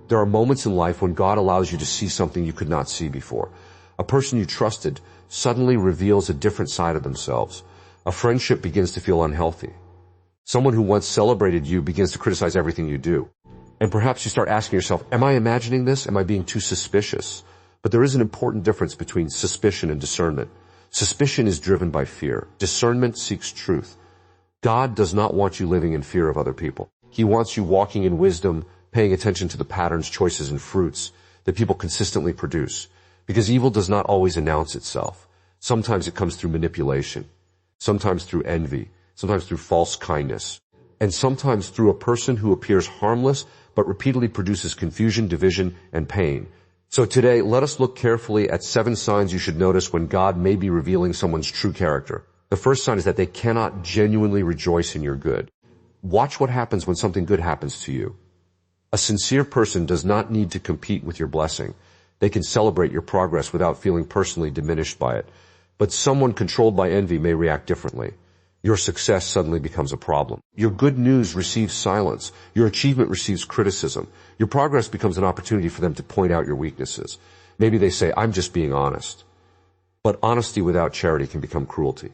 There are moments in life when God allows you to see something you could not see before. A person you trusted suddenly reveals a different side of themselves. A friendship begins to feel unhealthy. Someone who once celebrated you begins to criticize everything you do. And perhaps you start asking yourself, am I imagining this? Am I being too suspicious? But there is an important difference between suspicion and discernment. Suspicion is driven by fear. Discernment seeks truth. God does not want you living in fear of other people. He wants you walking in wisdom, paying attention to the patterns, choices, and fruits that people consistently produce. Because evil does not always announce itself. Sometimes it comes through manipulation. Sometimes through envy. Sometimes through false kindness. And sometimes through a person who appears harmless but repeatedly produces confusion, division, and pain. So today, let us look carefully at 7 signs you should notice when God may be revealing someone's true character. The first sign is that they cannot genuinely rejoice in your good. Watch what happens when something good happens to you. A sincere person does not need to compete with your blessing. They can celebrate your progress without feeling personally diminished by it. But someone controlled by envy may react differently. Your success suddenly becomes a problem. Your good news receives silence. Your achievement receives criticism. Your progress becomes an opportunity for them to point out your weaknesses. Maybe they say, I'm just being honest. But honesty without charity can become cruelty.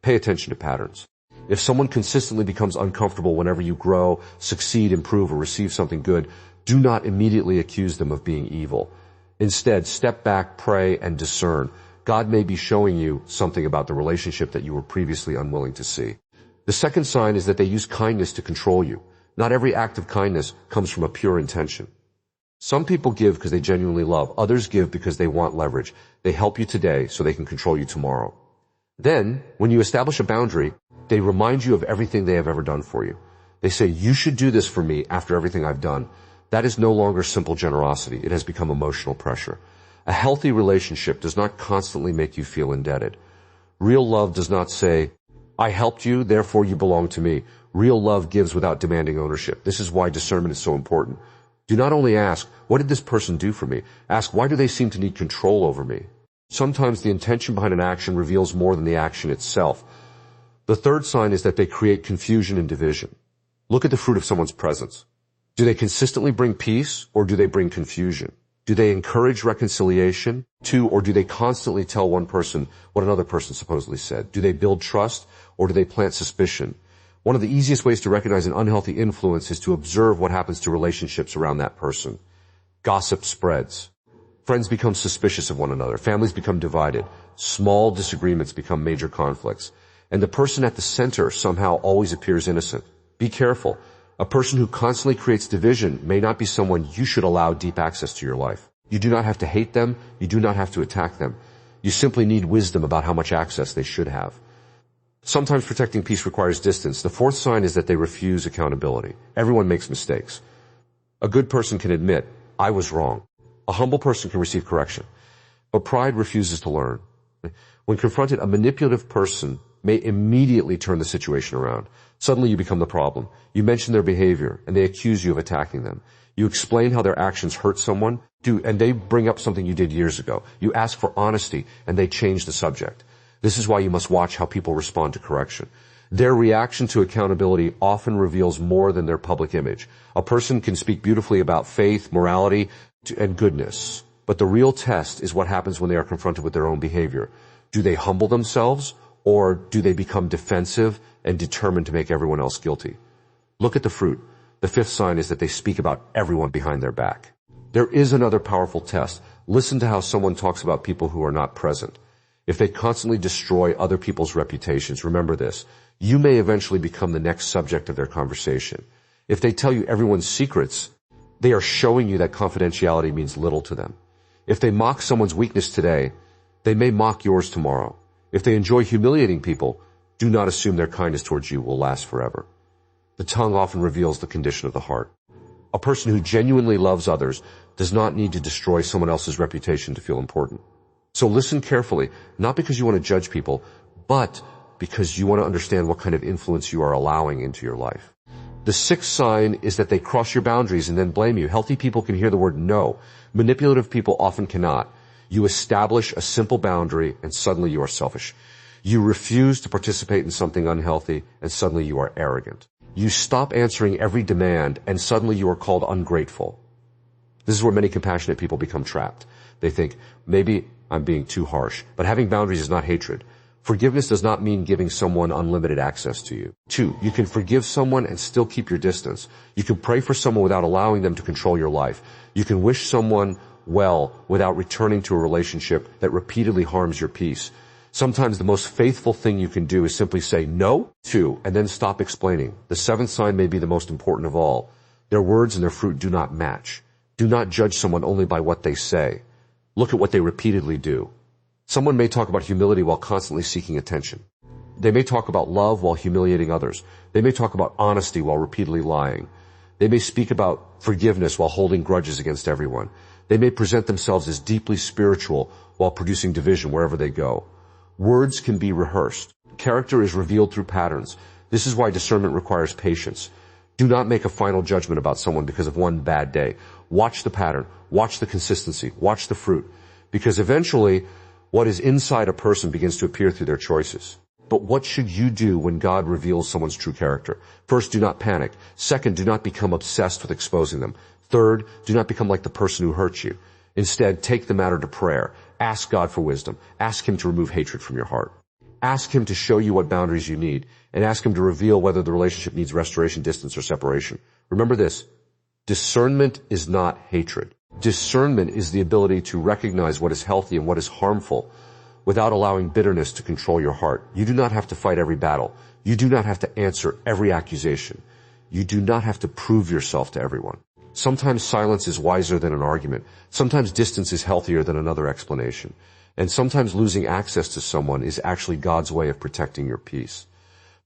Pay attention to patterns. If someone consistently becomes uncomfortable whenever you grow, succeed, improve, or receive something good, do not immediately accuse them of being evil. Instead, step back, pray, and discern. God may be showing you something about the relationship that you were previously unwilling to see. The second sign is that they use kindness to control you. Not every act of kindness comes from a pure intention. Some people give because they genuinely love. Others give because they want leverage. They help you today so they can control you tomorrow. Then, when you establish a boundary, they remind you of everything they have ever done for you. They say, you should do this for me after everything I've done. That is no longer simple generosity. It has become emotional pressure. A healthy relationship does not constantly make you feel indebted. Real love does not say, I helped you, therefore you belong to me. Real love gives without demanding ownership. This is why discernment is so important. Do not only ask, what did this person do for me? Ask, why do they seem to need control over me? Sometimes the intention behind an action reveals more than the action itself. The third sign is that they create confusion and division. Look at the fruit of someone's presence. Do they consistently bring peace, or do they bring confusion? Do they encourage reconciliation? Or do they constantly tell one person what another person supposedly said? Do they build trust, or do they plant suspicion? One of the easiest ways to recognize an unhealthy influence is to observe what happens to relationships around that person. Gossip spreads. Friends become suspicious of one another. Families become divided. Small disagreements become major conflicts. And the person at the center somehow always appears innocent. Be careful. A person who constantly creates division may not be someone you should allow deep access to your life. You do not have to hate them. You do not have to attack them. You simply need wisdom about how much access they should have. Sometimes protecting peace requires distance. The fourth sign is that they refuse accountability. Everyone makes mistakes. A good person can admit, I was wrong. A humble person can receive correction. But pride refuses to learn. When confronted, a manipulative person may immediately turn the situation around. Suddenly you become the problem. You mention their behavior, and they accuse you of attacking them. You explain how their actions hurt someone, and they bring up something you did years ago. You ask for honesty, and they change the subject. This is why you must watch how people respond to correction. Their reaction to accountability often reveals more than their public image. A person can speak beautifully about faith, morality, and goodness, but the real test is what happens when they are confronted with their own behavior. Do they humble themselves, or do they become defensive and determined to make everyone else guilty? Look at the fruit. The fifth sign is that they speak about everyone behind their back. There is another powerful test. Listen to how someone talks about people who are not present. If they constantly destroy other people's reputations, remember this. You may eventually become the next subject of their conversation. If they tell you everyone's secrets, they are showing you that confidentiality means little to them. If they mock someone's weakness today, they may mock yours tomorrow. If they enjoy humiliating people, do not assume their kindness towards you will last forever. The tongue often reveals the condition of the heart. A person who genuinely loves others does not need to destroy someone else's reputation to feel important. So listen carefully, not because you want to judge people, but because you want to understand what kind of influence you are allowing into your life. The sixth sign is that they cross your boundaries and then blame you. Healthy people can hear the word no. Manipulative people often cannot. You establish a simple boundary and suddenly you are selfish. You refuse to participate in something unhealthy and suddenly you are arrogant. You stop answering every demand and suddenly you are called ungrateful. This is where many compassionate people become trapped. They think, maybe I'm being too harsh. But having boundaries is not hatred. Forgiveness does not mean giving someone unlimited access to you. 2, you can forgive someone and still keep your distance. You can pray for someone without allowing them to control your life. You can wish someone well without returning to a relationship that repeatedly harms your peace. Sometimes the most faithful thing you can do is simply say no, 2, and then stop explaining. The 7th sign may be the most important of all. Their words and their fruit do not match. Do not judge someone only by what they say. Look at what they repeatedly do. Someone may talk about humility while constantly seeking attention. They may talk about love while humiliating others. They may talk about honesty while repeatedly lying. They may speak about forgiveness while holding grudges against everyone. They may present themselves as deeply spiritual while producing division wherever they go. Words can be rehearsed. Character is revealed through patterns. This is why discernment requires patience. Do not make a final judgment about someone because of one bad day. Watch the pattern. Watch the consistency. Watch the fruit. Because eventually, what is inside a person begins to appear through their choices. But what should you do when God reveals someone's true character? First, do not panic. Second, do not become obsessed with exposing them. Third, do not become like the person who hurt you. Instead, take the matter to prayer. Ask God for wisdom. Ask Him to remove hatred from your heart. Ask Him to show you what boundaries you need, and ask Him to reveal whether the relationship needs restoration, distance, or separation. Remember this, discernment is not hatred. Discernment is the ability to recognize what is healthy and what is harmful without allowing bitterness to control your heart. You do not have to fight every battle. You do not have to answer every accusation. You do not have to prove yourself to everyone. Sometimes silence is wiser than an argument. Sometimes distance is healthier than another explanation. And sometimes losing access to someone is actually God's way of protecting your peace.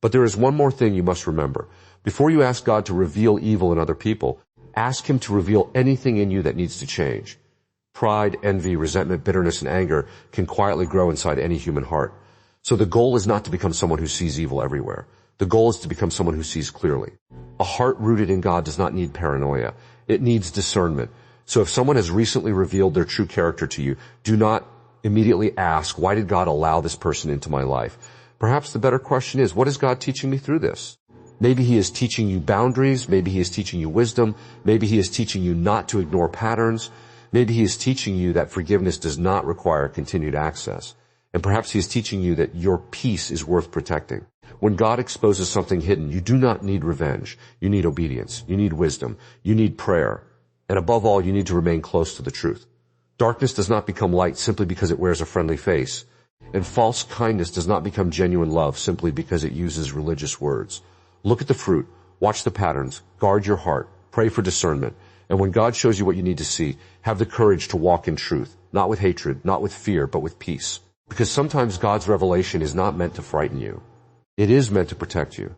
But there is one more thing you must remember. Before you ask God to reveal evil in other people, ask Him to reveal anything in you that needs to change. Pride, envy, resentment, bitterness, and anger can quietly grow inside any human heart. So the goal is not to become someone who sees evil everywhere. The goal is to become someone who sees clearly. A heart rooted in God does not need paranoia. It needs discernment. So if someone has recently revealed their true character to you, do not immediately ask, why did God allow this person into my life? Perhaps the better question is, what is God teaching me through this? Maybe He is teaching you boundaries. Maybe He is teaching you wisdom. Maybe He is teaching you not to ignore patterns. Maybe He is teaching you that forgiveness does not require continued access. And perhaps He is teaching you that your peace is worth protecting. When God exposes something hidden, you do not need revenge. You need obedience. You need wisdom. You need prayer. And above all, you need to remain close to the truth. Darkness does not become light simply because it wears a friendly face. And false kindness does not become genuine love simply because it uses religious words. Look at the fruit. Watch the patterns. Guard your heart. Pray for discernment. And when God shows you what you need to see, have the courage to walk in truth. Not with hatred, not with fear, but with peace. Because sometimes God's revelation is not meant to frighten you. It is meant to protect you.